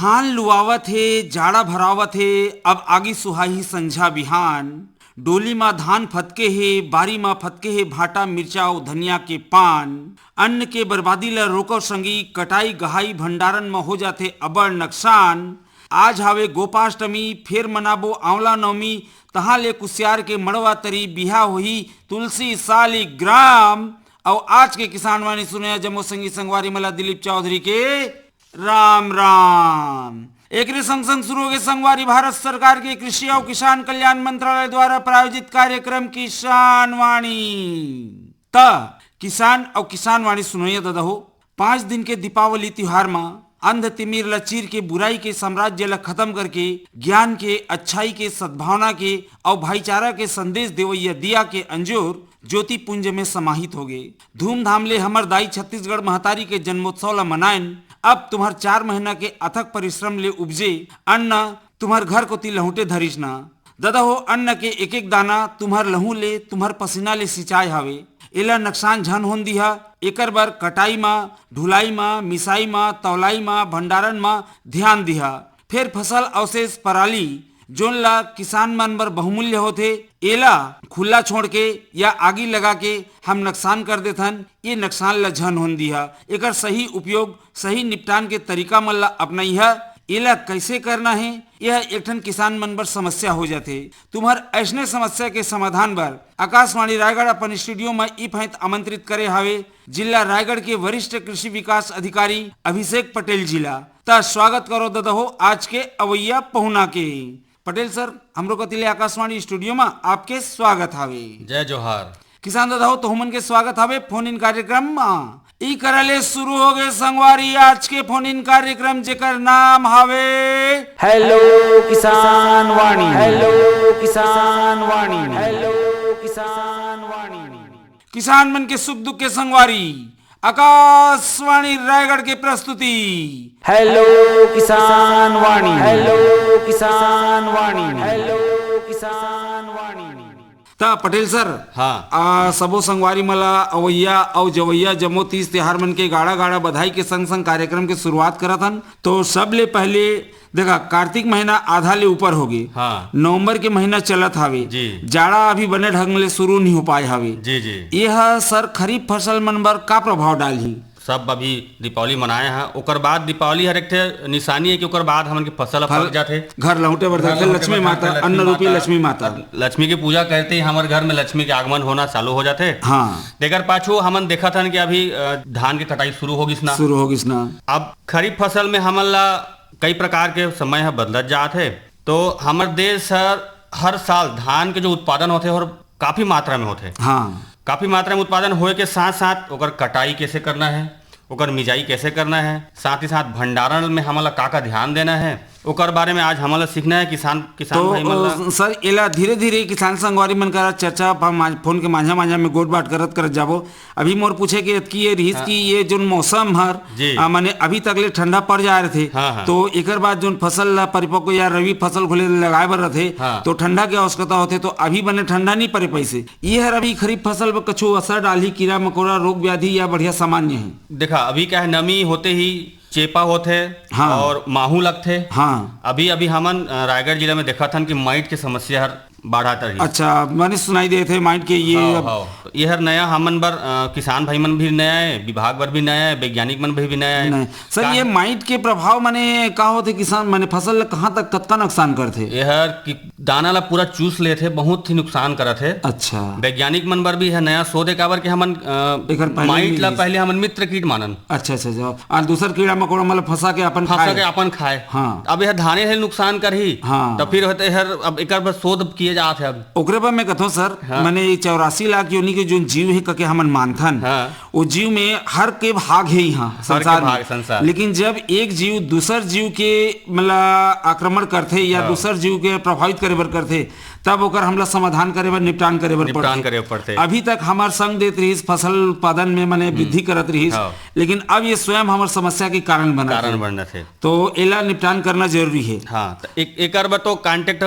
धान लुआवत हे, जाड़ा भरावत हे, अब आगी सुहाही संझा बिहान। डोली माँ धान फतके हे, बारी माँ फतके हे भाटा मिर्चा अउ धनिया के पान। अन्न के बर्बादी ला रोको संगी, कटाई गहाई भंडारण में हो जाथे अबड़ नुकसान। आज हावे गोपाष्टमी, फेर मनाबो आंवला नवमी, तहाँ ले कुसियार के मड़वा तरी बिहा होही तुलसी सालिग्राम। और आज के किसान वाणी सुने जम्मो संगी संगवारी मला दिलीप चौधरी के राम राम। एक संग संग शुरू हो गए संगवारी भारत सरकार के कृषि और किसान कल्याण मंत्रालय द्वारा प्रायोजित कार्यक्रम किसान वाणी। किसान और किसान वाणी सुनोइए दादा हो। 5 दिन के दीपावली त्योहार में अंध तिमिर ला चीर के बुराई के साम्राज्य ला खत्म करके ज्ञान के, अच्छाई के, सद्भावना के और भाईचारा के संदेश देवैया दिया के अंजोर ज्योति पुंज में समाहित हो गए। धूमधाम ले हमर दाई छत्तीसगढ़ महतारी के जन्मोत्सव ला मनाएन। अब तुम्हार 4 महीना के अथक परिश्रम ले उपजे अन्न तुम्हार घर को ती लहुटे धरिस ना दादा हो। अन्न के एक एक दाना तुम्हार लहू ले, तुम्हार पसीना ले सिंचाई हावे। एला नुकसान झन होन दिहा। एकर बर कटाई माँ, ढुलाई माँ, मिसाई माँ, तौलाई माँ, भंडारण माँ ध्यान दिहा। फिर फसल अवशेष पराली जोन ला किसान मन बर बहुमूल्य होथे, एला खुला छोड़ के या आगी लगा के हम नुकसान कर देथन। ये नुकसान ला झन होन दिहा। एकर सही उपयोग, सही निपटान के तरीका मन ला अपनाइहा। एला कैसे करना है यह एक ठन किसान मन बर समस्या हो जाते। तुम्हार ऐसने समस्या के समाधान बर आकाशवाणी रायगढ़ अपन स्टूडियो में इफैत आमंत्रित करे हावे जिला रायगढ़ के वरिष्ठ कृषि विकास अधिकारी अभिषेक पटेल जिला। ता स्वागत करो दादा हो आज के अवैया पहुना के। पटेल सर, हमरो कतिले आकाशवाणी स्टूडियो में आपके स्वागत हावे। जय जोहार। किसान दादा हो तो हमन के स्वागत हावे फोन इन कार्यक्रम में। ई करले शुरू हो गए संगवारी आज के फोन इन कार्यक्रम जेकर नाम हावे हेलो किसान वाणी। हेलो किसान वाणी। हेलो किसान वाणी। किसान मन के सुख दुख के संगवारी आकाशवाणी रायगढ़ के प्रस्तुति हेलो किसान वाणी। हेलो किसान वाणी। हेलो किसान वाणी। ता पटेल सर, हाँ सबो संगवारी मला अवैया और जवैया जमो 30 त्योहार मन के गाड़ा गाड़ा बधाई के संग संग कार्यक्रम के शुरुआत करत हन। तो सब ले पहले देखा कार्तिक महीना आधा ले ऊपर हो गए। हाँ। नवंबर के महीना चलत हावे जी। जाड़ा अभी बने ढंग ले शुरू नहीं हो पाए हावे जी जी। यह सर खरीफ फसल मन बर का प्रभाव डालही? सब अभी दीपावली मनाए हैं, ओकर बाद दीपावली हर एक ठे निशानी है कि ओकर बाद हमन के फसल पक जाते, घर लौटे बरते लक्ष्मी माता, अन्न रूपी लक्ष्मी माता, लक्ष्मी की पूजा करते ही हमारे घर में लक्ष्मी के आगमन होना चालू हो जाते। हाँ। देकर पाछू हमन देखा था कि अभी धान की कटाई शुरू होगी ना। अब खरीफ फसल में हमन ला कई प्रकार के समय है बदलत जात है। तो हमारे देश हर साल धान के जो उत्पादन होते और काफी मात्रा में होते। हाँ। काफी मात्रा में उत्पादन होए के साथ साथ ओकर कटाई कैसे करना है, ओकर मिजाई कैसे करना है, साथ ही साथ भंडारण में हमला का ध्यान देना है, ओकर बारे में आज हमला सीखना है किसान तो भाई मन। सर एला धीरे धीरे किसान संगवारी मन करा चर्चा फोन के माझा माझा में गोट बाट करत जाबो। अभी मोर पूछे कि ये रहीस कि ये जो मौसम हर माने अभी तक ले ठंडा पड़ जा रहे थे। हाँ। तो एकर बाद जो फसल ला परिपक्व या रवि फसल खोले लगाए बर रहे। हाँ। तो ठंडा के आवश्यकता होते तो अभी बने ठंडा नहीं पड़े पैसे ये हर अभी खरीफ फसल पर कछु असर डाली कीड़ा मकोड़ा रोग व्याधि या बढ़िया सामान्य है? देखा अभी क्या है, नमी होते ही चेपा होते। हाँ। और माहू लगते। हाँ। अभी अभी हमन रायगढ़ जिला में देखा था कि माइट की समस्या हर बढ़ाता रही। अच्छा, मैंने सुनाई दे थे माइट के ये ये हर नया हमन बर किसान भाई मन भी नया है, विभाग बर भी नया है, वैज्ञानिक मन भी नया है। सर ये माइट के प्रभाव माने का होते किसान माने फसल कहाँ तक कतना नुकसान करते? ये हर दाना ला पूरा चूस लेते, बहुत ही नुकसान करत है। अच्छा। वैज्ञानिक मन बर भी है नया शोध है काबर के हमन माइट ला पहले हमन मित्र कीट मानन। अच्छा अच्छा। और दूसर कीड़ा मकोड़ा मतलब फंसा के अपन खाए। हाँ। अब यह धाने है नुकसान कर ही। हाँ। तो फिर होते हर अब एक बार शोध किए जात है। अब ओकरे पर मैं कहता हूँ सर। हाँ। मैंने 84 लाख योनि के जो जीव है कके हमन मानथन। हाँ। वो जीव में हर के भाग है यहाँ संसार में। लेकिन जब एक जीव दूसर जीव के मतलब आक्रमण करते या हाँ। दूसर जीव के प्रभावित करे बर करते तब ओकर हमला समाधान करे बर निपटान करे पड़ते। अभी तक हमार संग देत रही फसल उत्पादन में मैंने वृद्धि करत रही। हाँ। लेकिन अब ये स्वयं हमार समस्या के कारण बनना थे। तो एला निपटान करना जरूरी है। हाँ। एक तो कांटेक्ट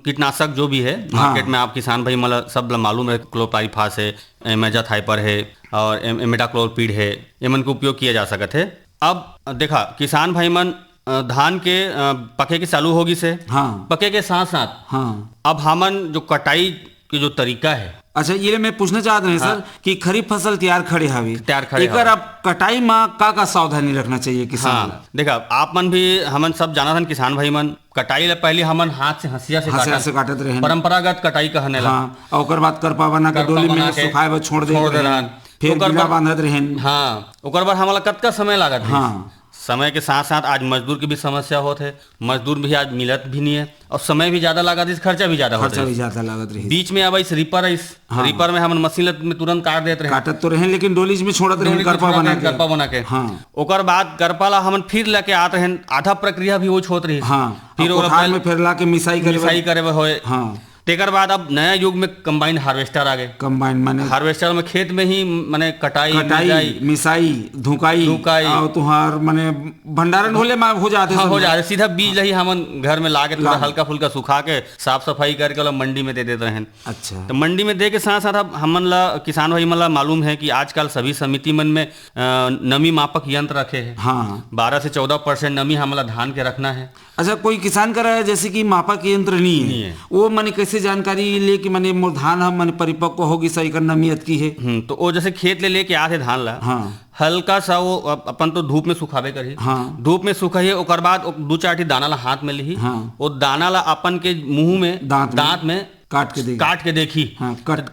कीटनाशक जो भी है मार्केट में आप किसान भाई मतलब सब मालूम है, क्लोपाइरिफास है, एमेजाथाइपर है और इमिडाक्लोरपीड है, ये मन का उपयोग किया जा सकता है। अब देखा किसान भाई मन धान के पके के चालू होगी से हाँ पके के साथ साथ हाँ अब हमन जो कटाई के जो तरीका है। अच्छा ये मैं पूछना चाहत रहे सर कि खरीफ फसल तैयार खड़े हवे तैयार खड़े एकर अब कटाई में का सावधानी रखना चाहिए किसान ला? हाँ देखा आप मन भी हमन सब जाना था किसान भाई मन कटाई ला पहले हमन हाथ से हंसिया से काटत रहे परंपरागत कटाई कहने ला। हाँ और ओकर बाद करपा बना के डोली में सुखाए बर छोड़ दे फिर गिला बांधत रहे। हाँ ओकर बाद हमला कतका समय लागत है। हाँ समय के साथ साथ आज मजदूर की भी समस्या होत है, मजदूर भी आज मिलत भी नहीं है और समय भी ज्यादा लागत है, खर्चा भी ज्यादा होता है। बीच में अब इस रीपर में हमन मशीन में तुरंत काट देते रहे काटत तो रहे लेकिन डोलीज में छोड़त रहे करपा बना के। हाँ ओकर बाद करपा ला हमन फिर लेके आते रहे, आधा प्रक्रिया भी वो छोड़ रही। हाँ फिर कोठार में फिर ला के मिसाई करे होए। हाँ तेकर बाद अब नया युग में कंबाइन हार्वेस्टर आ गए। कंबाइन माने हार्वेस्टर में खेत में ही माने कटाई मिसाई धुकाई और तुहार माने भंडारण होले में हो जाते। हाँ हो जाते सीधा बीज ही हमन घर में लाके थोड़ा हल्का फुल्का सुखा के साफ सफाई करके वाला मंडी में दे देते हैं। अच्छा तो मंडी में दे के साथ साथ अब हमन ला किसान भाई मन ला मालूम है कि आजकल सभी समिति मन में नमी मापक यंत्र रखे हैं। हाँ 12 से 14% नमी हमला धान के रखना है। अच्छा कोई किसान कर रहा है जैसे कि मापक यंत्र नहीं है वो मैंने कैसे जानकारी ले कि मैंने मोर धान हम मैंने परिपक्व होगी सही कर नमियत की है। तो वो जैसे खेत लेके आते धान ला। हाँ हल्का सा वो अपन तो धूप में सुखावे करी। हाँ धूप में सुखाइए ओकर बाद 2-4 दाना ला हाथ में ली। हाँ वो दाना ला अपन के मुंह में दांत में काट के देखी। हाँ कट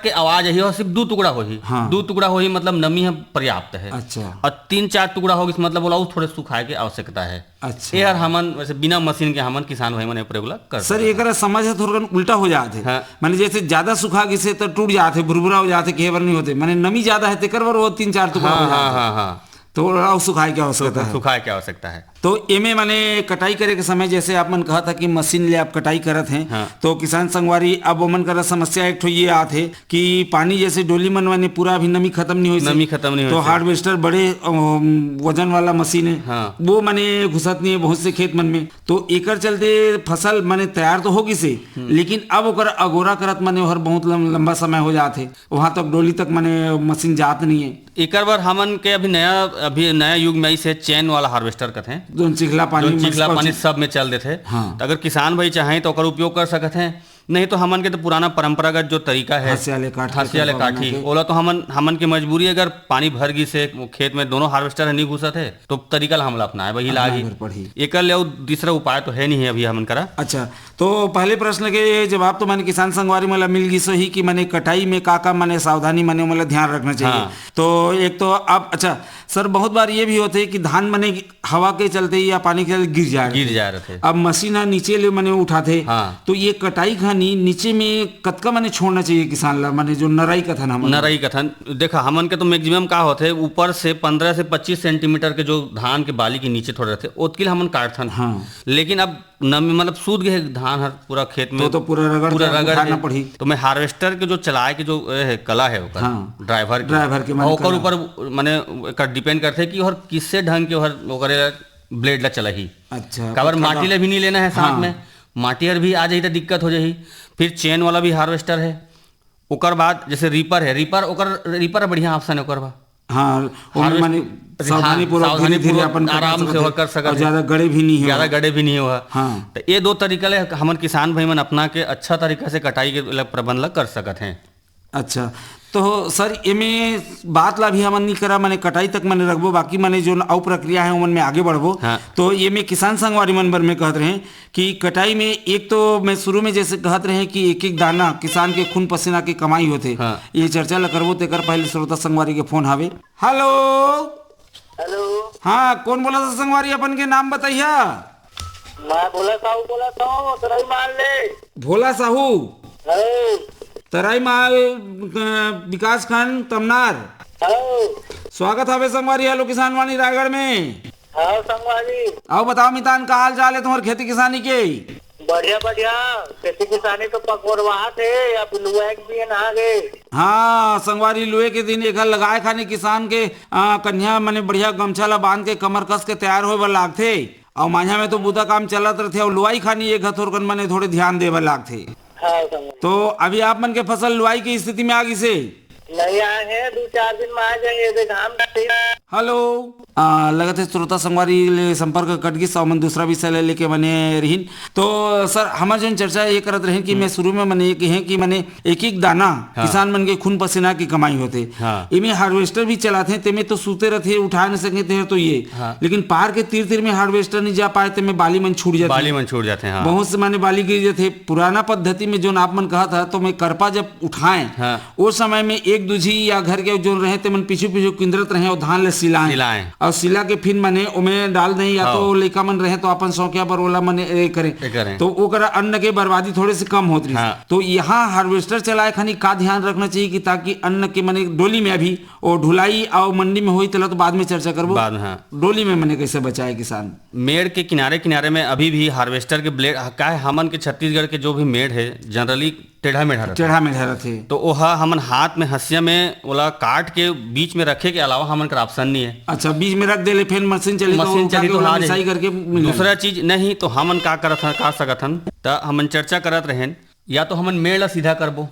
के आवाज है और सिर्फ 2 टुकड़ा होगी। हाँ 2 टुकड़ा होगी मतलब नमी है पर्याप्त है। अच्छा और 3-4 टुकड़ा होगी मतलब बोला थोड़े सुखाए के आवश्यकता है। अच्छा यार हमन वैसे बिना मशीन के हमन किसान भाई मन प्रयोग कर सर एक समझ है थोड़ा उल्टा हो जाते। हाँ माने जैसे ज्यादा सुखा गिसे तो टूट जाते भुरभुरा हो जाते केवर नहीं होते माने नमी ज्यादा है तेकर वर वो 3-4 टुकड़ा हो जाते तो सुखाए क्या आवश्यकता है। तो एमे माने कटाई करे के समय जैसे आप मन कहा था कि मशीन ले आप कटाई करत हैं। हाँ। तो किसान संगवारी अब मन कर समस्या एक ठो ये आथे कि पानी जैसे डोली मन माने पूरा अभी नमी खत्म नहीं हुई तो हार्वेस्टर बड़े वजन वाला मशीन है। हाँ। वो माने घुसत नहीं है बहुत से खेत मन में तो एकर चलते फसल माने तैयार तो होगी से लेकिन अब ओकर अगोरा करत माने हर बहुत लंबा समय हो जाते वहां तक डोली तक माने मशीन जात नहीं है। एकर बार हमन के अभी नया युग में ऐसे चैन वाला हार्वेस्टर करते हैं जो चिखला पानी सब में चल देते। हाँ। तो अगर किसान भाई चाहें तो उपयोग कर सकते हैं नहीं तो हमन के तो पुराना परंपरागत जो तरीका है हंसियाले काठी ओला तो हमन के मजबूरी अगर पानी भर गई से खेत में दोनों हार्वेस्टर नहीं घुसत है तो तरीका हमला अपनाए वही लागी एक दूसरा उपाय तो है नहीं है अभी हमन करा। अच्छा तो पहले प्रश्न के जवाब तो मैंने किसान संगवारी मला मिल गई सही कि मैंने कटाई में का मैंने सावधानी मैंने मतलब ध्यान रखना चाहिए। हाँ। तो एक तो अब अच्छा सर बहुत बार ये भी होते कि धान मैंने हवा के चलते या पानी के चलते गिर जा रहे थे अब मशीन नीचे ले मैंने उठाते। हाँ। तो ये कटाई नीचे में कतका माने छोड़ना चाहिए किसान ला माने जो नराई कथन देखा हमन के तो मैक्सिमम का होते ऊपर से 15 से 25 सेंटीमीटर के जो धान के बाली के नीचे थोड़े रहते ओतके हमन काटथन। हाँ। लेकिन अब नमी मतलब सूद गए धान हर पूरा खेत में तो पूरा रगड़ पड़ी तो मैं हार्वेस्टर के जो चलाए के जो कला है ड्राइवर के ऊपर माने डिपेंड करते कि और किससे ढंग के ब्लेड ला चला ही। अच्छा कवर माटी ला भी नहीं लेना है साथ में माटी भी आ जाए तो दिक्कत हो जाए। फिर चेन वाला भी हार्वेस्टर है ओकर बाद जैसे रीपर बढ़िया ऑप्शन है ओकर बाद। हाँ माने सावधानी पूर्वक धीरे अपन आराम से कर सकते ज्यादा गड़े भी नहीं हुआ। हाँ। तो ये 2 तरीका ले हमन किसान भाई मन अपना के अच्छा तरीका से कटाई के प्रबंध कर सकते हैं। अच्छा तो सर एमे बात ला भी हमन नहीं करा मैंने कटाई तक मैंने रखबो बाकी मैंने जो अव प्रक्रिया है उमन में आगे बढ़बो। हाँ। तो ये में किसान संगवारी मन बर में कहत रहे कि कटाई में एक तो मैं शुरू में जैसे कहत रहे कि एक दाना किसान के खून पसीना की कमाई होते। हाँ। ये चर्चा ला करबो तेकर पहले श्रोता संगवारी के फोन हावे। हेलो हाँ कौन बोला था संगवारी अपन के नाम बताइया। मैं भोला साहू तराई माल ले भोला साहू तराई माल विकास खंड तमनार। स्वागत है संगवारी हेलो किसान वाणी रायगढ़ में। हाँ संगवारी आओ बताओ मितान का हाल चाल है तुम्हारे खेती किसानी के। बढ़िया खेती किसानी तो पकवरवा थे अब लुए भी नहा गए। हाँ संगवारी लुए के दिन एक लगाए खाने किसान के कन्या मने बढ़िया गमछा ला बांध के कमर कस के तैयार होए बर लागथे और माझा में तो बुदा काम चलत रथे और लुआई खानी एक हथोर मने थोड़े ध्यान देवे लागथे। हाँ, तो अभी आप मन के फसल लुआई की स्थिति में आ गई से नहीं आए हैं 2-4 दिन में आ जाएंगे। हेलो लगत है श्रोता संगवारी ले संपर्क कट गई मन दूसरा विषय ले लेके मने रहीन। तो सर हमार जो चर्चा ये करत रहे कि मैं शुरू में मने ये कहे कि मने एक एक दाना किसान मन के खून पसीना की कमाई होते। इमे हार्वेस्टर भी चलाते हैं, तेमे तो सूते रहते उठा नहीं सकते तो ये, लेकिन पार के तीर तीर में हार्वेस्टर नहीं जा पाए, तेमे बाली मन छूट जाते हैं। बहुत से माने बाली गिर जाते। पुराना पद्धति में जो आप मन कहा था तो मैं करपा जब उठाए उस समय में एक दूजी या घर के जो रहे ते मन पीछू पीछू किंद्रत रहे और धान ले सिलाएं और सिला के फिर मने उमें डाल दें, या तो लड़का मन रहे तो अपन शौकिया पर ओला मने करें तो वो करा अन्न के बर्बादी थोड़े से कम होती है। तो यहाँ हार्वेस्टर चलाए खानी का ध्यान रखना चाहिए कि ताकि अन्न के मने डोली में अभी और ढुलाई और मंडी में हुई तो बाद में चर्चा करबो। डोली में मने कैसे बचाए किसान। मेड़ के किनारे किनारे में अभी भी हार्वेस्टर के ब्लेड का है, हमन के छत्तीसगढ़ के जो भी मेड़ है जनरली टेढ़ा मेढ़ा रहते, तो वह हमन हाथ में हंसिया में ओला काट के बीच में रखे के अलावा हमन का ऑप्शन नहीं है। अच्छा, बीच में रख दे फिर मशीन चली तो मिसाई करके दूसरा चीज नहीं तो हमन का करत का सकथन त हमन चर्चा करत रहें, या तो हमन मेड़ ला सीधा करबो।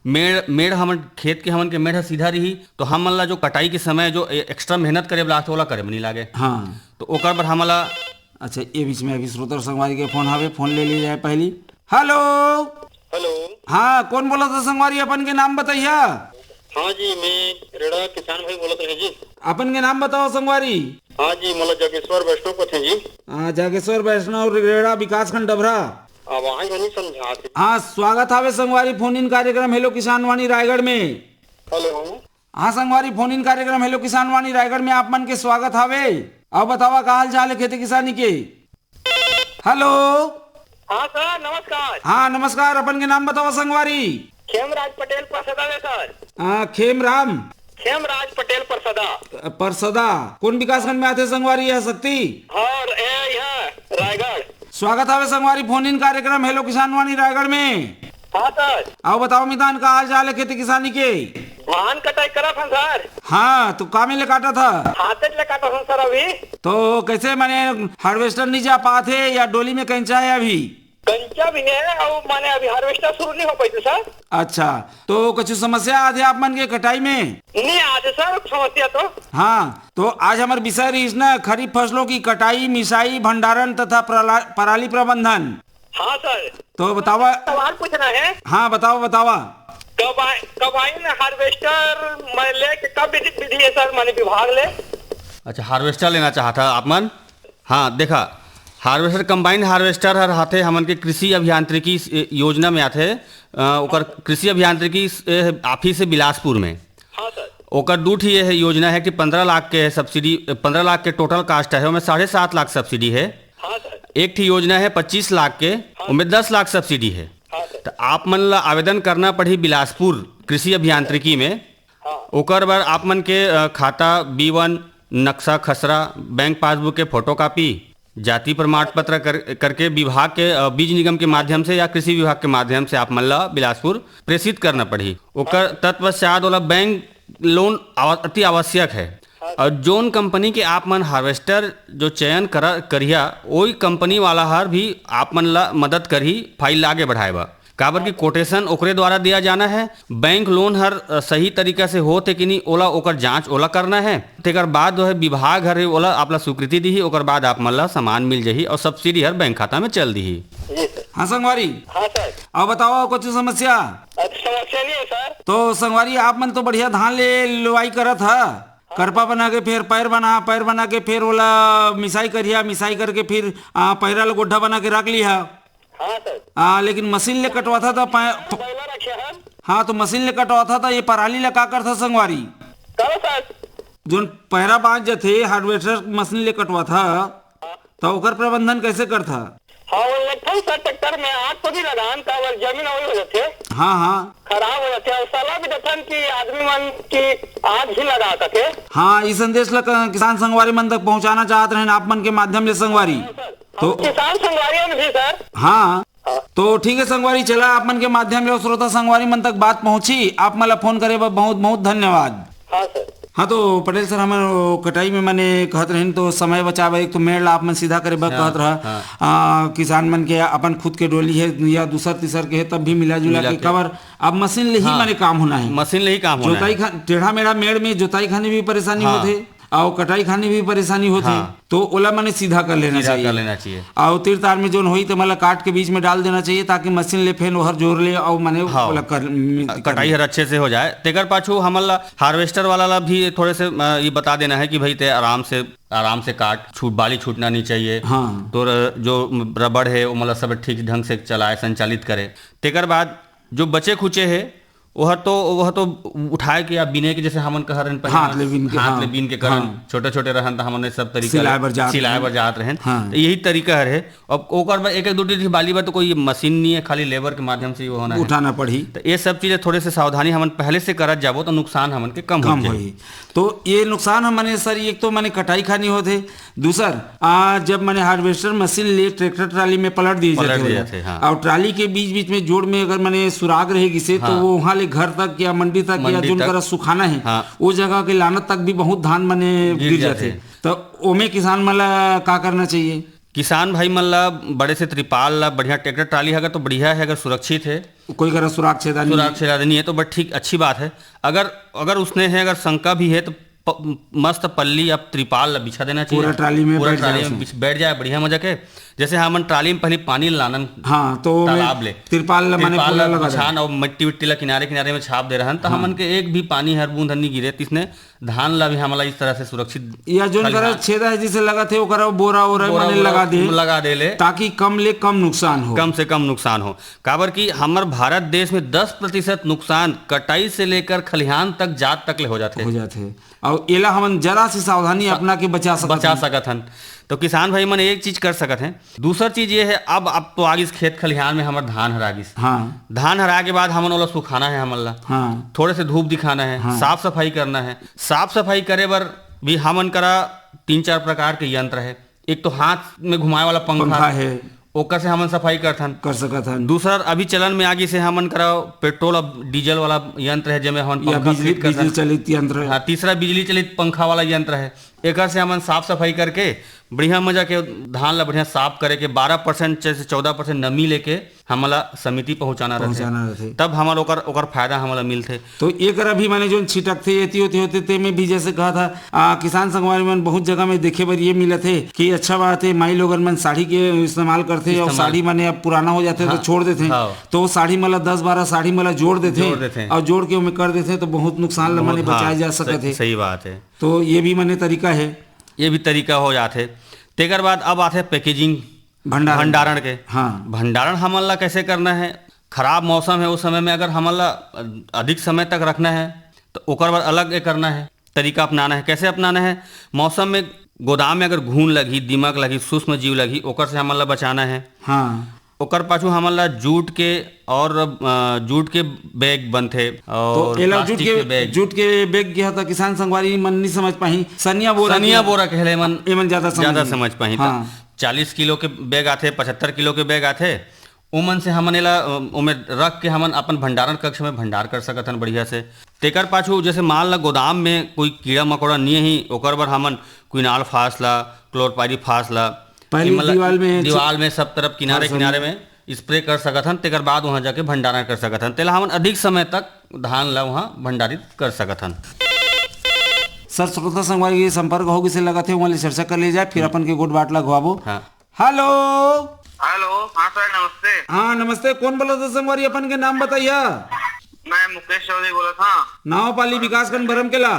मेड़ हमन खेत के हमन के मेड़ सीधा रही तो हमन ला जो कटाई के समय जो एक्स्ट्रा मेहनत करे लास्ट वाला करे नहीं लागे। तो ओकर पर हमन ला अच्छा ये बीच में अभी श्रोता संगवारी के फोन हवे, फोन ले ली जाए पहली। हेलो हाँ, कौन बोला था संगवारी, अपन के नाम बताइए। हाँ जी, मैं रेड़ा किसान भाई बोलत रहे जी। अपन के नाम बताओ संगवारी। हाँ जी, मतलब जागेश्वर वैष्णव को थे जी। जागेश्वर वैष्णव रेड़ा विकासखंड डबरा। वहाँ नहीं समझाते। हाँ, स्वागत है संगवारी फोन इन कार्यक्रम हेलो किसान वाणी रायगढ़ में। हेलो हाँ संगवारी, फोन इन कार्यक्रम हेलो किसान वाणी रायगढ़ में आप मन के स्वागत हावे। अब बतावा का हाल चाल है खेती किसानी के। हेलो हाँ सर, नमस्कार। हाँ नमस्कार, अपन के नाम बताओ संगवारी। खेमराज पटेल परसदा है सर। खेमराज पटेल परसदा कौन विकासखंड में आते संगवारी है शक्ति और यहाँ रायगढ़। स्वागत है संगवारी फोन इन कार्यक्रम हेलो किसान वाणी रायगढ़ में। हाँ सर। आओ बताओ मितान का हाल चाल है खेती किसानी के। धान कटाई करा था सर। हाँ, तो काम ले काटा था। हाथ ले काटा था सर अभी। तो कैसे माने हार्वेस्टर नहीं जा पाते या डोली में कंचा है अभी? कंचा भी है और माने अभी हार्वेस्टर शुरू नहीं हो पाई सर। अच्छा, तो कुछ समस्या आते आप मन के कटाई में? नहीं आते सर समस्या तो। हाँ, तो आज हमारे विषय रही ना खरीफ फसलों की कटाई, मिसाई, भंडारण तथा पराली प्रबंधन। हाँ सर। तो बतावा, सवाल पूछना है। हाँ बतावा कब आई ना हार्वेस्टर मैं ले कब विधि है सर, माने विभाग ले। अच्छा, हार्वेस्टर लेना चाहता आप मन। हाँ देखा, हार्वेस्टर कंबाइंड हार्वेस्टर हर हाथे हमन के कृषि अभियांत्रिकी योजना में आते। ओकर कृषि अभियांत्रिकी ऑफिस है बिलासपुर में। हाँ सर। ओकर दू ठी ये योजना है कि 15 लाख के सब्सिडी, 15 लाख के टोटल कास्ट है, उसमें 7.5 लाख सब्सिडी है। हाँ सर। एक ठी योजना है 25 लाख के, उसमें 10 लाख सब्सिडी है। तो आप मन ला आवेदन करना पड़ी बिलासपुर कृषि अभियांत्रिकी में। ओकर बार आप मन के खाता B1 नक्शा खसरा, बैंक पासबुक के फोटोकॉपी, जाति प्रमाण पत्र करके विभाग के बीज निगम के माध्यम से या कृषि विभाग के माध्यम से आप मन ला बिलासपुर प्रेषित करना पड़ी। ओकर तत्पश्चात वाला बैंक लोन अति आवश्यक है। और जोन कंपनी के आप मन हार्वेस्टर जो चयन करिया वही कंपनी वाला हर भी आप मन ला मदद करी फाइल आगे बढ़ाएबा। काबर की कोटेशन ओकरे द्वारा दिया जाना है। बैंक लोन हर सही तरीका से होते कि नहीं ओला ओकर जांच ओला करना है। तेकर बाद जो है विभाग हर ओला आपला स्वीकृति दी, ओकर बाद आप मन ला सामान मिल जाही और सब्सिडी हर बैंक खाता में चल दी। हाँ संगवारी। हाँ सर। अब बताओ कुछ समस्या। समस्या नहीं है सर। तो संगवारी आप मन तो बढ़िया धान ले लुवाई करत है, करपा बना के फिर पैर बना के फिर ओला मिसाई करिया, मिसाई करके फिर पैरा ला गोड्ढा बना के रख लिया। हाँ सर। लेकिन मशीन ले कटवा था हाँ, तो मशीन ले कटवा था ये पराली ला का करता संगवारी। जो पैरा बांध जाते हार्वेस्टर मशीन ले कटवा था तो ओकर प्रबंधन कैसे करता? हाँ, सर ट्रैक्टर में आग तो नहीं लगान का जमीन हो जाते। हाँ खराब हो जाते और सलाह भी दफन की आदमी मन की आग ही लगा सके। हाँ, इस संदेश ला किसान संगवारी मन तक पहुँचाना चाहते हैं आप मन के माध्यम से संगवारी। तो किसान संगवारी में भी सर। हाँ तो ठीक है संगवारी, चला आप मन के माध्यम से श्रोता संगवारी मन तक बात पहुंची। आप मला फोन करे बहुत बहुत धन्यवाद। हाँ सर। हाँ तो पटेल सर, हमारे कटाई में मैंने कहत रहे तो समय बचावे, एक तो मेड़ ला आप मन सीधा करे कहत रहा। किसान मन के अपन खुद के डोली है या दूसर तीसर के है तब भी मिला जुला के कवर। अब मशीन ले ही मैंने काम होना है, मशीन ले ही काम होना है। जोताई टेढ़ा मेढ़ा मेड़ में जोताई खाने भी परेशानी होते और कटाई खाने भी परेशानी होती हाँ। तो ओला मैंने सीधा कर लेना सीधा चाहिए कर लेना चाहिए। और तीर तार में जो हुई तो मतलब काट के बीच में डाल देना चाहिए ताकि मशीन ले फेन ओहर जोर ले और मैंने हाँ। ओला कटाई हर अच्छे से हो जाए। तेकर पाछू हमला हार्वेस्टर वाला ला भी थोड़े से ये बता देना है कि भाई ते आराम से काट बाली छूटना नहीं चाहिए। हाँ। तो जो रबड़ है वो मतलब सब ठीक ढंग से चलाए संचालित करे। तेकर बाद जो बचे खुचे है वह तो उठाए के या बीने के जैसे हमन कह रहे हैं हाथ ले बीन के, हाथ हाँ। ले बीन के करन हाँ। छोटे रहन तो हमने सब तरीका सिलाए बर जात रहन। हाँ। तो यही तरीका है। अब ओकर बाद एक दो बाली बार तो कोई मशीन नहीं है, खाली लेबर के माध्यम से वो होना है, उठाना पड़ी। तो ये सब चीजें थोड़े से सावधानी हमन पहले से करत जाबो तो नुकसान हमन के कम होई। तो ये नुकसान हमने सर एक तो मैंने कटाई खानी होते, दूसर जब मैंने हार्वेस्टर मशीन ले ट्रैक्टर ट्राली में पलट दी जाते हाँ। और ट्राली के बीच में जोड़ में अगर मैंने सुराग रहेगी से हाँ। तो वो वहाँ ले घर तक या मंडी तक या जो कर सुखाना है हाँ। वो जगह के लानत तक भी बहुत धान मैंने गिर जाते। तो ओमे किसान मला का करना चाहिए? किसान भाई मन ला बड़े से त्रिपाल ला बढ़िया ट्रैक्टर ट्राली है अगर तो बढ़िया है, अगर सुरक्षित है कोई कर सुराग नहीं है तो बट ठीक अच्छी बात है। अगर उसने है अगर शंका भी है तो मस्त पल्ली अब त्रिपाल बिछा देना चाहिए, पूरा ट्राली में बैठ जाए बढ़िया मजा के। जैसे हमन ट्राली में पहले पानी लानन हाँ तो तालाब ले त्रिपाल छान और मिट्टी ला किनारे में छाप दे रहन तो हमन के एक भी पानी हर बूंद नहीं गिरे। तिसने धान ला भी हमला इस तरह से सुरक्षित या जोन करा छेदा है जिसे लगा थे वो करा बोरा मैंने लगा दे ले ताकि कम से कम नुकसान हो। काबर की हमार भारत देश में 10% नुकसान कटाई से लेकर खलिहान तक जात तक ले हो जाते और एला हमन जरा सी सावधानी अपना के बचा सकत हन। तो किसान भाई मन एक चीज कर सकत हैं। दूसर चीज ये है अब तो आगिस खेत खलिहान में हमार धान हरागिस। हाँ। धान हरा के बाद हमन ओला सुखाना है हमन ला। हाँ। थोड़े से धूप दिखाना है। हाँ। साफ सफाई करना है। साफ सफाई करे बर भी हमन करा 3-4 प्रकार के यंत्र है। एक तो हाथ में घुमाए वाला पंखा है ओकर से हमन सफाई कर सकत हन। दूसरा अभी चलन में आगे से हमन करा पेट्रोल और डीजल वाला यंत्र है जिसमें हम बिजली चलित यंत्र है। हाँ, तीसरा बिजली चलित पंखा वाला यंत्र है। एक से हमन साफ सफाई करके बढ़िया मजा के धान ला बढ़िया साफ करे के 12% से 14% नमी लेके हमला समिति पहुंचाना रहते तब हमारा ओकर फायदा हमला मिलते। तो एक अभी मैंने जो छिटक थे होते ते में भी जैसे कहा था किसान संगवारी में बहुत जगह में देखे बर ये मिले थे कि अच्छा बात है माई लोगन मन साड़ी के इस्तेमाल करते और साड़ी मैंने अब पुराना हो जाते तो छोड़ देते तो वो साड़ी मला 10-12 साड़ी मला जोड़ देते और जोड़ के कर देते तो बहुत नुकसान मैंने बचाए जा सकते। सही बात है। तो ये भी मैंने तरीका है, ये भी तरीका हो जाते। तेकर बाद अब आते पैकेजिंग भंडारण के। हाँ। भंडारण हमन ला कैसे करना है? खराब मौसम है उस समय में अगर हमन ला अधिक समय तक रखना है तो ओकर बाद अलग करना है, तरीका अपनाना है। कैसे अपनाना है? मौसम में गोदाम में अगर घून लगी, दीमक लगी, सूक्ष्म जीव लगी ओकर से हमन ला बचाना है। हाँ। ओकर पाछू हमन ला जूट के बैग बनते और जूट के बैग गया था किसान संगवारी मन नहीं समझ पाही सनिया बोरा कहले मन ज्यादा समझ पाही। हाँ। 40 किलो के बैग आते, 75 किलो के बैग आते, उमन से हमन एला ओमे रख के हमन अपन भंडारण कक्ष में भंडार कर सकत हन बढ़िया से। तेकर पाछू जैसे मान ला गोदाम में कोई कीड़ा मकोड़ा नहीं ही ओकर बर हमन क्विनाल फासला, क्लोरपाइरीफास दीवाल में सब तरफ किनारे में स्प्रे कर सकत हन। तेकर बाद वहाँ जाके भंडारण कर सकत हन। तेला हमन अधिक समय तक धान ला वहाँ भंडारित कर सकत हन। सर श्रोता संगवारी के संपर्क होगी से लगा थे वहाँ चर्चा कर ले जाए फिर अपन के गोट बाट लगवाबो। हेलो हाँ सर नमस्ते। हाँ नमस्ते, कौन बोला था संगवारी? अपन के नाम बताइए। मैं मुकेश चौधरी बोला था, नावपाली विकासखंड बरम केला।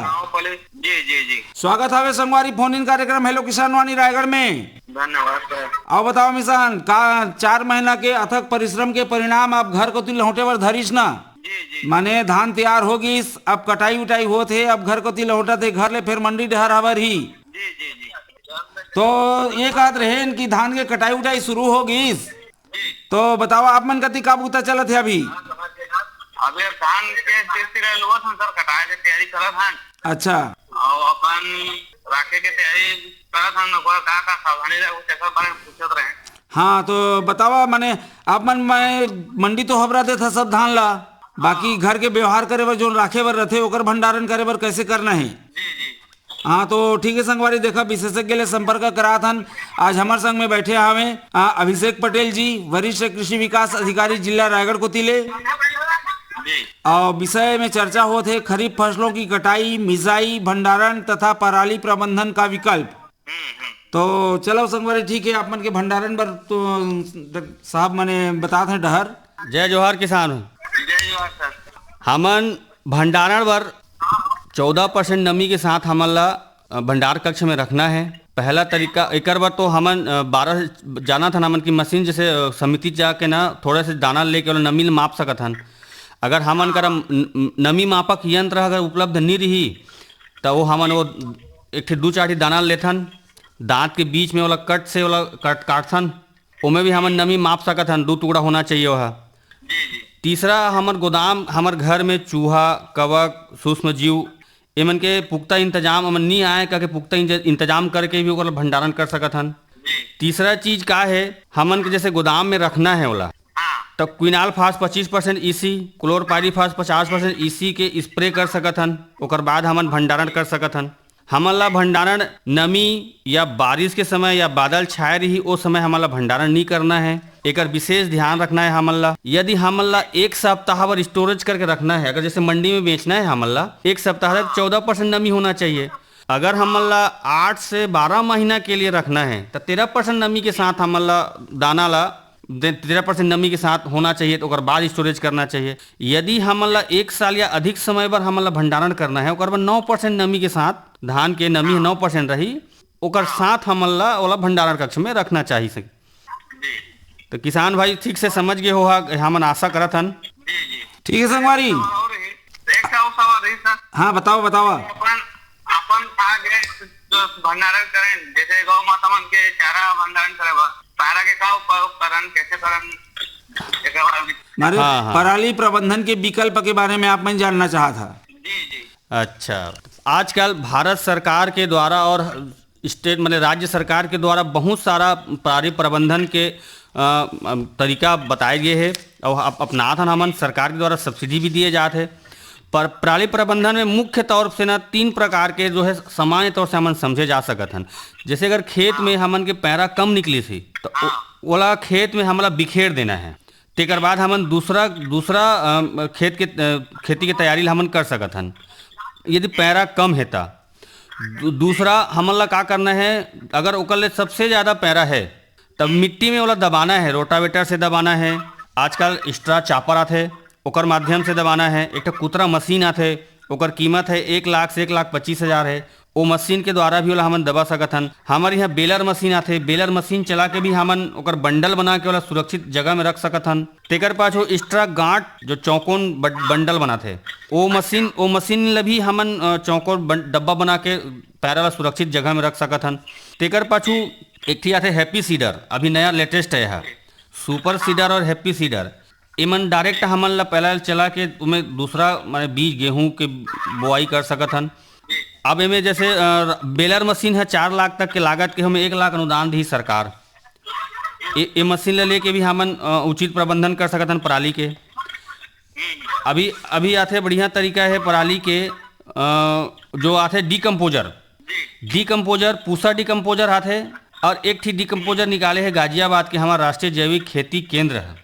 जी। स्वागत है संगवारी फोन इन कार्यक्रम हेलो किसान वाणी रायगढ़ में। धन्यवाद सर। आओ बताओ मिसान का 4 महीना के अथक परिश्रम के परिणाम आप घर को तिल लौटे बर धरिस ना। जी। माने धान तैयार होगिस, अब कटाई उटाई होते अब घर को तिल लौटा थे घर ले फिर मंडी डहर हवर ही। जी। तो ये कहत रहे कि धान के कटाई उटाई शुरू होगिस तो बताओ आप मन कति का बूता चलत है अभी? अभी धान के सर कटाई के तैयारी करत हन। अच्छा। और अपन राखे के तैयारी करत हन, का सावधानी रहे तेकर बारे में पूछत रहे। हाँ तो बताओ माने आप मन मंडी तो हबरा दे था सब धान ला, बाकी घर के व्यवहार करे बर जो राखे बर रथे ओकर भंडारण करे बर कैसे करना है? जी। हाँ तो ठीक है संगवारी, देखा विशेषज्ञ ले संपर्क करा था। आज हमारे संग में बैठे हमें अभिषेक पटेल जी, वरिष्ठ कृषि विकास अधिकारी जिला रायगढ़ को तिले। और विषय में चर्चा होते है खरीफ फसलों की कटाई, मिजाई, भंडारण तथा पराली प्रबंधन का विकल्प। तो चलो संगवारी ठीक है, आप मन के भंडारण पर तो साहब मने बताते हैं डहर। जय जोहार किसान। जय जोहार सर। हमन भंडारण पर 14% नमी के साथ हमन ला भंडार कक्ष में रखना है। पहला तरीका एक बार तो हमन 12 जाना था हमन की मशीन जैसे समिति जाके ना थोड़े से दाना लेके और नमी माप सकत हन। अगर हमन कर नमी मापक यंत्र अगर उपलब्ध नहीं रही तो वो हमन वो एक दो चाटी दाना लेथन, दांत के बीच में वाला कट से वाला काटथन, उमें भी हमन नमी माप सकत हन। 2 टुकड़ा होना चाहिए वह। तीसरा हमर गोदाम हमर घर में चूहा, कवक, सूक्ष्म जीव एमन के पुख्ता इंतजाम अमन नहीं आए करके पुख्ता इंतजाम करके भी ओकर भंडारण कर सकत हन। तीसरा चीज का है हमन के जैसे गोदाम में रखना है वाला तो क्विनाल फास 25% ईसी, क्लोरपाइरीफास 50% ईसी के स्प्रे कर सकत हन। ओकर बाद हमन भंडारण कर सकत हन। हमन ला भंडारण नमी या बारिश के समय या बादल छाए रही ओ समय हमन ला भंडारण नहीं करना है। एकर विशेष ध्यान रखना है हमन ला। यदि हमन ला 1 सप्ताह भर स्टोरेज करके रखना है, अगर जैसे मंडी में बेचना है हमन ला 1 सप्ताह तक 14% नमी होना चाहिए। अगर हमन ला 8 से 12 महीना के लिए रखना है तो 13% नमी के साथ हमन ला दाना ला 13% नमी के साथ होना चाहिए तो ओकर बाद स्टोरेज करना चाहिए। यदि हमन ला 1 साल या अधिक समय पर हमन ला भंडारण करना है ओकर बाद 9% नमी के साथ, धान के नमी 9% रही ओकर साथ हमन ला ओला भंडारण कक्ष में रखना चाहिए। तो किसान भाई ठीक से समझ गए हो, हमन आशा करत हन। ठीक है संगवारी। हाँ बताओ बताओ। अपन आगे भंडारण करें जैसे गौ माता मन के चारा भंडारण करे चारा के का उपकरण कैसे करन मारे पराली प्रबंधन के विकल्प के बारे में आप मैं जानना चाहा था। जी। अच्छा, आजकल भारत सरकार के द्वारा और स्टेट मतलब राज्य सरकार के द्वारा बहुत सारा पराली प्रबंधन के तरीका बताए गए हैं और अपनात हन हमन। सरकार के द्वारा सब्सिडी भी दिए जाते हैं। पर पराली प्रबंधन में मुख्य तौर से ना 3 प्रकार के जो है सामान्य तौर से हमन समझे जा सकत हन। जैसे अगर खेत में हमन के पैरा कम निकली थी तो ओला खेत में हमला बिखेर देना है। तेकर बाद हमन दूसरा खेती की तैयारी हमन कर सकत हन। यदि पैरा कम है ता दूसरा हमन ला का करना है, अगर ओकर ले सबसे ज़्यादा पैरा है तब मिट्टी में ओला दबाना है, रोटावेटर से दबाना है। आजकल एक्स्ट्रा चापर आते ओकर माध्यम से दबाना है। एक कुतरा मशीन आते ओकर कीमत है 1 लाख से 1,25,000 है। वो मशीन के द्वारा भी ओला हमन दबा सकत हन। हमारे यहाँ बेलर मशीन आते, बेलर मशीन चला के भी हमन ओकर बंडल बना के ओला सुरक्षित जगह में रख सकत हन। तेकर पाछो एक्स्ट्रा गांठ जो चौकोन बंडल बनाते वो मशीन ला भी हमन चौकोन डब्बा बना के पैरा ला सुरक्षित जगह में रख सकत हन। तेकर पाछू एक थी आते हैप्पी सीडर, अभी नया लेटेस्ट है यह सुपर सीडर और हैप्पी सीडर। इमन डायरेक्ट हमन ला पहला चला के उमें दूसरा माने बीज गेहूं के बोआई कर सकत हन। अब इमें जैसे बेलर मशीन है 4 लाख तक के लागत के हमें 1 लाख अनुदान दी सरकार। ये मशीन ले लेके भी हमन उचित प्रबंधन कर सकत हन पराली के। अभी आते बढ़िया तरीका है पराली के जो आते डीकम्पोजर पूसा डीकम्पोजर आते और एक ठीक डीकम्पोजर निकाले है गाजियाबाद के हमारा राष्ट्रीय जैविक खेती केंद्र है।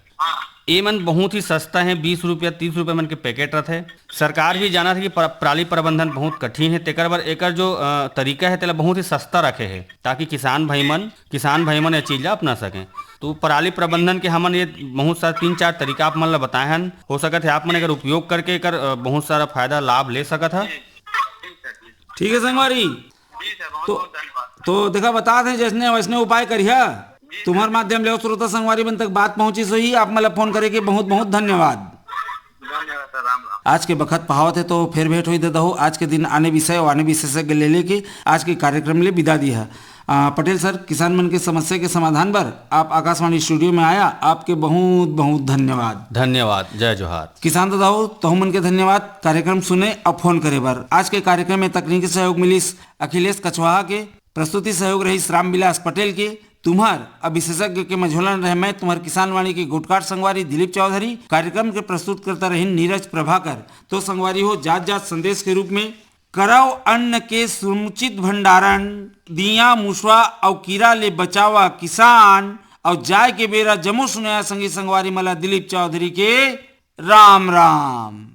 ये मन बहुत ही सस्ता है, 20 रुपया 30 रुपये मन के पैकेट रहते हैं। सरकार भी जाना था कि पराली प्रबंधन बहुत कठिन है, तेकर बर एकर जो तरीका है तेला बहुत ही सस्ता रखे है ताकि किसान भाई मन ये चीज अपना सकें। तो पराली प्रबंधन के हमन ये बहुत सारा 3-4 तरीका आप मन ला बताए हन। हो सकत है आप मन अगर उपयोग करके एकर बहुत सारा फायदा लाभ ले सकत है। ठीक है संगवारी। तो देखा बता दें जैसने वैसने उपाय करिए। तुम्हार माध्यम ले श्रोता संगवारी बन तक बात पहुंची सही। आप मला फोन करे के बहुत बहुत धन्यवाद। आज के बखत पहावत है तो फिर भेंट हुई देता हूँ। आज के दिन आने विषय और आने विशेषज्ञ ले लेके आज के कार्यक्रम ले विदा दी है। पटेल सर, किसान मन के समस्या के समाधान पर आप आकाशवाणी स्टूडियो में आया, आपके बहुत बहुत धन्यवाद। धन्यवाद। जय जोहार। किसान दादाओ तो मन के धन्यवाद कार्यक्रम सुने और फोन करे बर। आज के कार्यक्रम में तकनीकी सहयोग मिलिस अखिलेश कछवाहा के, प्रस्तुति सहयोग रही रामविलास पटेल के। तुम्हार अब विशेषज्ञ के मझोलन रहे मैं तुम्हार किसान वाणी की गुटकार संगवारी दिलीप चौधरी। कार्यक्रम के प्रस्तुत करता रही नीरज प्रभाकर। तो संगवारी हो जात संदेश के रूप में कराओ अन्न के समुचित भंडारण, दिया मुसवा और कीड़ा ले बचावा किसान और जाय के बेरा जमो सुनाया संगी संगवारी मला दिलीप चौधरी के राम राम।